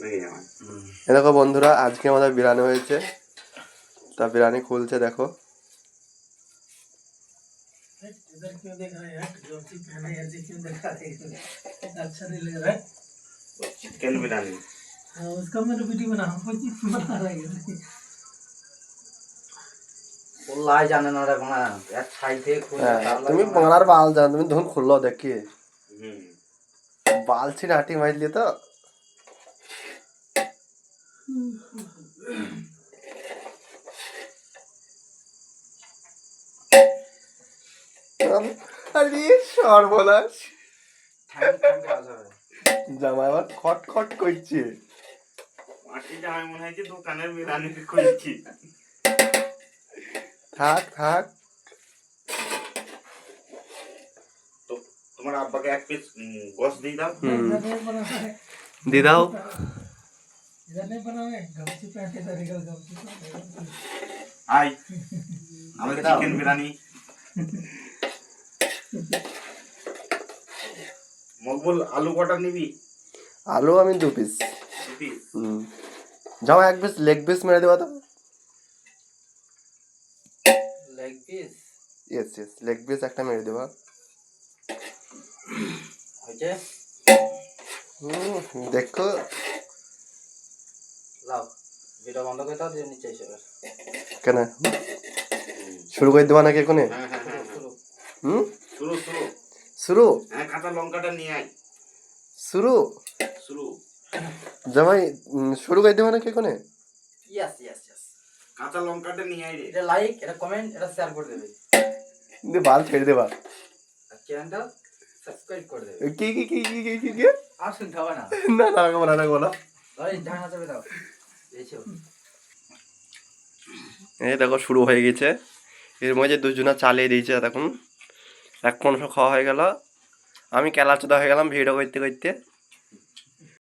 দেখো বন্ধুরা, আজকে আমাদের বিরিয়ানি হয়েছে। তা বিরিয়ানি খুলছে, দেখো। इधर क्यों देख रहे हैं? जो चीज पहना है ऐसे क्यों दिखा रहे हैं? अच्छा नहीं लग रहा है। चिकन बिरयानी उसका मैंने वीडियो बना, कोई चीज बना रहा है ওলাই জানে না রে বানা এক সাইডে খুলে তুমি বাংলার বাল জানো, তুমি ধুন খুললো দেখি বাল ছিঁড়ে হাঁটি মারলি তো। আরে সর্বনাশ, জামাই আবার খট খট করছে। মাটি জামাই মনে হয় দোকানের বিরিয়ানি খুঁজছি। থাক থাক, তো তোমার আব্বাকে এক পিস গোশ দিয়ে দাও। দিয়ে দাও। इधर नहीं बना है, गमछी पहन के तरीका गमछी আই আমাকে চিকেন বিরিয়ানি। মকবুল আলু কটা নিবি? আলু আমি 2 পিস। যাও, এক পিস লেগ পিস মেরে দেবা তো। Leg piece yes yes, leg piece একটা মেরে দেবা। হয়েছে দেখো, লাও ভিডিও বন্ধ করে দাও, দিয়ে নিচে এসে বস। কেন শুরু করে দেবা নাকি এখনই? হ্যাঁ হ্যাঁ হ্যাঁ হুম, শুরু শুরু শুরু হ্যাঁ, কাঁচা লঙ্কাটা নিয়ে আয়। শুরু শুরু জামাই, শুরু করে দেবা নাকি এখনই? ইয়েস ইয়েস ইয়েস, কাঁচা লঙ্কাটা নিয়ে আয় রে। এটা লাইক, এটা কমেন্ট, এটা শেয়ার করে দেবে, দিয়ে বাল ছেড়ে দেবা। আর চ্যানেলটা সাবস্ক্রাইব করে দেবে। কি কি কি কি কি কি কি? আর শুনতে হবে না, না না, রাখবো না, রাখবো না। ধরে ঢাকনা চাপে দাও। এইছো এই দেখো শুরু হয়ে গেছে। এর মধ্যে দুজনা চালিয়ে দিয়েছে। এখন 1 মাংস খাওয়া হয়ে গেল, আমি কেলাচোদা হয়ে গেলাম ভিডিও করতে করতে।